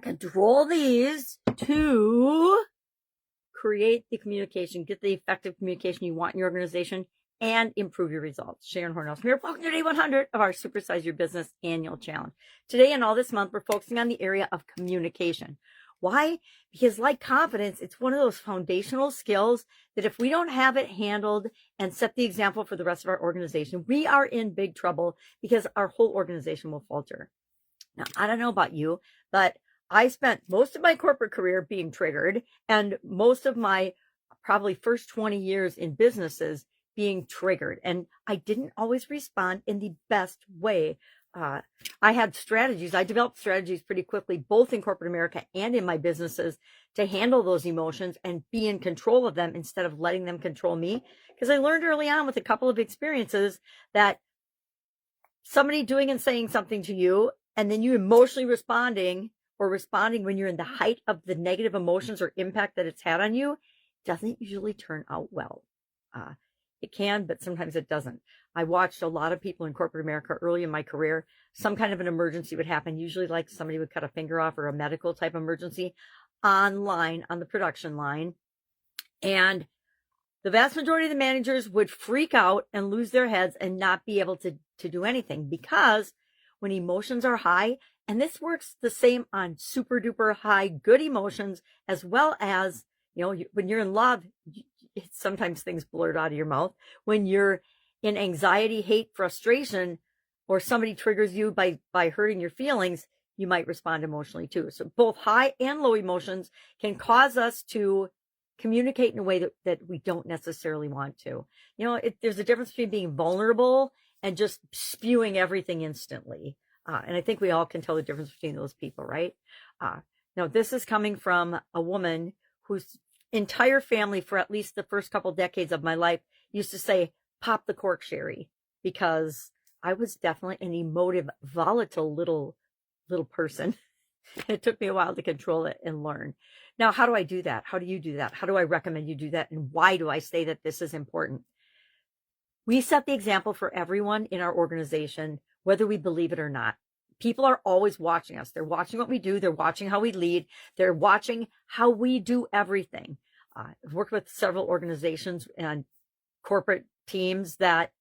control these to create the communication, get the effective communication you want in your organization, and improve your results. Sharon Horne-Ellstrom here, welcome to day 100 of our Supersize Your Business annual challenge. Today and all this month, we're focusing on the area of communication. Why? Because like confidence, it's one of those foundational skills that if we don't have it handled and set the example for the rest of our organization, we are in big trouble because our whole organization will falter. Now, I don't know about you, but I spent most of my corporate career being triggered and most of my probably first 20 years in businesses being triggered. And I didn't always respond in the best way. I had strategies. I developed strategies pretty quickly, both in corporate America and in my businesses, to handle those emotions and be in control of them instead of letting them control me. Because I learned early on with a couple of experiences that somebody doing and saying something to you, and then you emotionally responding when you're in the height of the negative emotions or impact that it's had on you, doesn't usually turn out well. It can, but sometimes it doesn't. I watched a lot of people in corporate America early in my career. Some kind of an emergency would happen, usually like somebody would cut a finger off or a medical type emergency online on the production line. And the vast majority of the managers would freak out and lose their heads and not be able to do anything, because when emotions are high, and this works the same on super duper high good emotions, as well as, when you're in love, sometimes things blurt out of your mouth. When you're in anxiety, hate, frustration, or somebody triggers you by hurting your feelings, you might respond emotionally too. So both high and low emotions can cause us to communicate in a way that we don't necessarily want to. There's a difference between being vulnerable and just spewing everything instantly. And I think we all can tell the difference between those people, right? Now, this is coming from a woman whose entire family for at least the first couple decades of my life used to say, pop the cork, Sherry, because I was definitely an emotive, volatile little person. It took me a while to control it and learn. Now, how do I do that? How do you do that? How do I recommend you do that? And why do I say that this is important? We set the example for everyone in our organization, whether we believe it or not. People are always watching us. They're watching what we do. They're watching how we lead. They're watching how we do everything. I've worked with several organizations and corporate teams that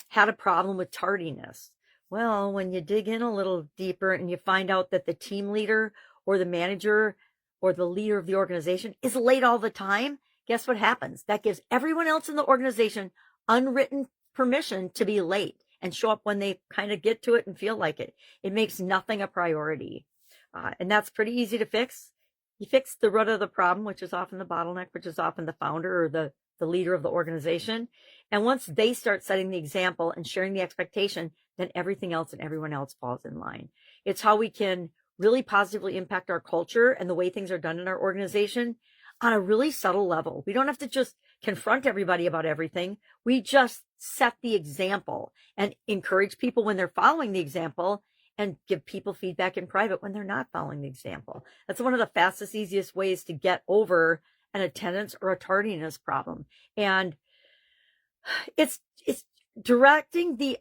had a problem with tardiness. Well, when you dig in a little deeper and you find out that the team leader or the manager or the leader of the organization is late all the time, guess what happens? That gives everyone else in the organization unwritten permission to be late and show up when they kind of get to it and feel like it. It makes nothing a priority. And that's pretty easy to fix. You fix the root of the problem, which is often the bottleneck, which is often the founder or the leader of the organization. And once they start setting the example and sharing the expectation, then everything else and everyone else falls in line. It's how we can really positively impact our culture and the way things are done in our organization on a really subtle level. We don't have to just confront everybody about everything. We just set the example and encourage people when they're following the example, and give people feedback in private when they're not following the example. That's one of the fastest, easiest ways to get over an attendance or a tardiness problem. And it's directing the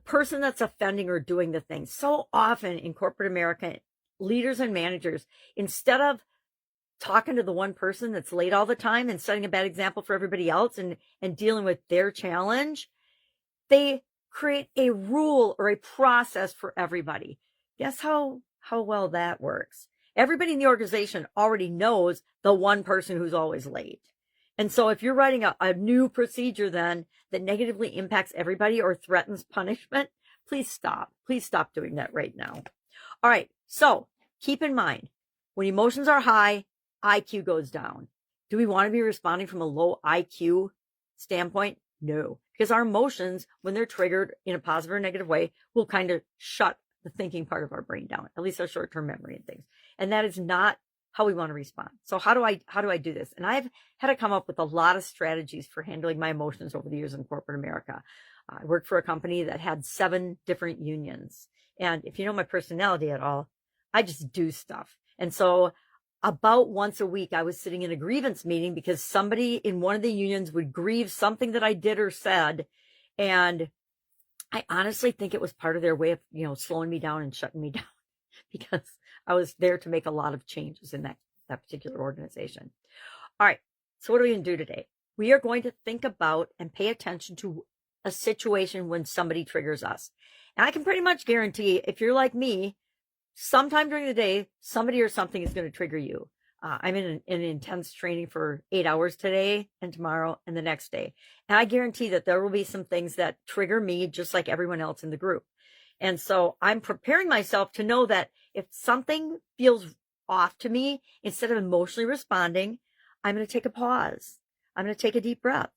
person that's offending or doing the thing. So often in corporate America, leaders and managers, instead of talking to the one person that's late all the time and setting a bad example for everybody else and dealing with their challenge, they create a rule or a process for everybody. Guess how well that works? Everybody in the organization already knows the one person who's always late. And so if you're writing a new procedure then that negatively impacts everybody or threatens punishment, please stop. Please stop doing that right now. All right. So keep in mind, when emotions are high, IQ goes down. Do we want to be responding from a low IQ standpoint? No, because our emotions, when they're triggered in a positive or negative way, will kind of shut the thinking part of our brain down, at least our short-term memory and things. And that is not how we want to respond. So how do I do this? And I've had to come up with a lot of strategies for handling my emotions over the years in corporate America. I worked for a company that had 7 different unions. And if you know my personality at all, I just do stuff. And so about once a week, I was sitting in a grievance meeting because somebody in one of the unions would grieve something that I did or said. And I honestly think it was part of their way of, slowing me down and shutting me down. because I was there to make a lot of changes in that particular organization. All right. So what are we going to do today? We are going to think about and pay attention to a situation when somebody triggers us. And I can pretty much guarantee, if you're like me, sometime during the day, somebody or something is going to trigger you. I'm in an intense training for 8 hours today and tomorrow and the next day. And I guarantee that there will be some things that trigger me just like everyone else in the group. And so I'm preparing myself to know that if something feels off to me, instead of emotionally responding, I'm going to take a pause. I'm going to take a deep breath.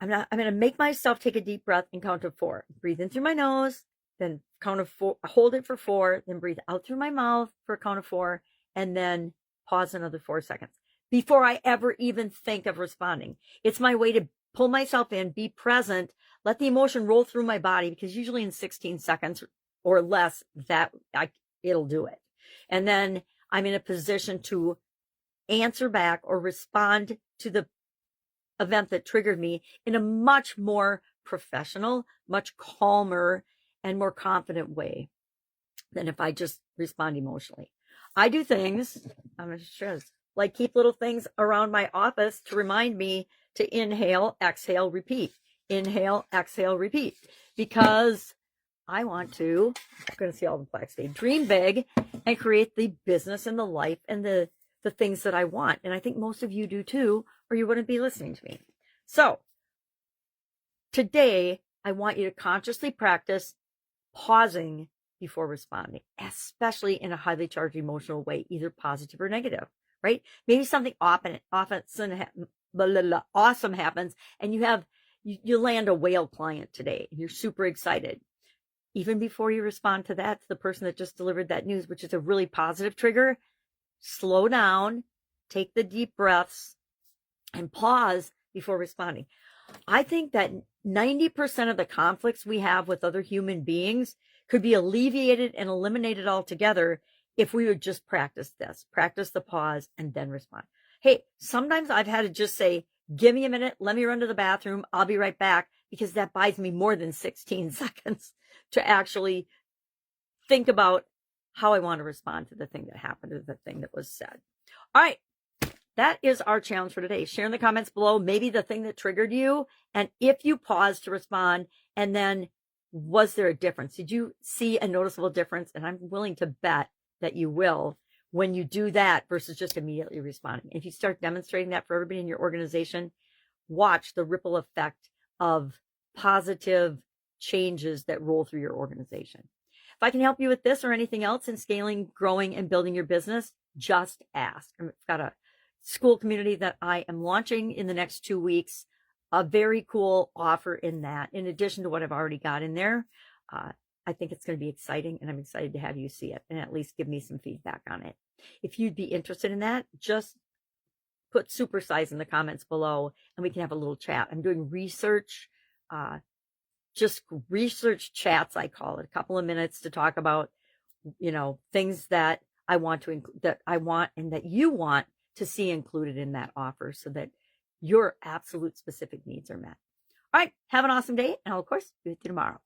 I'm going to make myself take a deep breath and count to 4. Breathe in through my nose, then count of 4, hold it for 4, then breathe out through my mouth for a count of 4, and then pause another 4 seconds before I ever even think of responding. It's my way to pull myself in, be present, let the emotion roll through my body, because usually in 16 seconds or less, it'll do it. And then I'm in a position to answer back or respond to the event that triggered me in a much more professional, much calmer, and more confident way than if I just respond emotionally. I do things, I'm going to share this, like keep little things around my office to remind me to inhale, exhale, repeat. Inhale, exhale, repeat. Because I want to, I'm going to see all the plaques today, dream big and create the business and the life and the things that I want. And I think most of you do too, or you wouldn't be listening to me. So today, I want you to consciously practice pausing before responding, especially in a highly charged emotional way, either positive or negative, right? Maybe something awesome happens and you land a whale client today and you're super excited. Even before you respond to that, to the person that just delivered that news, which is a really positive trigger, slow down, take the deep breaths, and pause before responding. I think that 90% of the conflicts we have with other human beings could be alleviated and eliminated altogether if we would just practice this, practice the pause and then respond. Hey, sometimes I've had to just say, give me a minute, let me run to the bathroom, I'll be right back, because that buys me more than 16 seconds to actually think about how I want to respond to the thing that happened, or the thing that was said. All right. That is our challenge for today. Share in the comments below, maybe the thing that triggered you, and if you paused to respond, and then was there a difference? Did you see a noticeable difference? And I'm willing to bet that you will when you do that versus just immediately responding. If you start demonstrating that for everybody in your organization, watch the ripple effect of positive changes that roll through your organization. If I can help you with this or anything else in scaling, growing, and building your business, just ask. I've got a school community that I am launching in the next 2 weeks. A very cool offer in that, in addition to what I've already got in there. I think it's going to be exciting, and I'm excited to have you see it and at least give me some feedback on it. If you'd be interested in that, just put Supersize in the comments below and we can have a little chat. I'm doing research, just research chats, I call it, a couple of minutes to talk about, things that I want to and that you want to see included in that offer so that your absolute specific needs are met. All right. Have an awesome day. And I'll, of course, be with you tomorrow.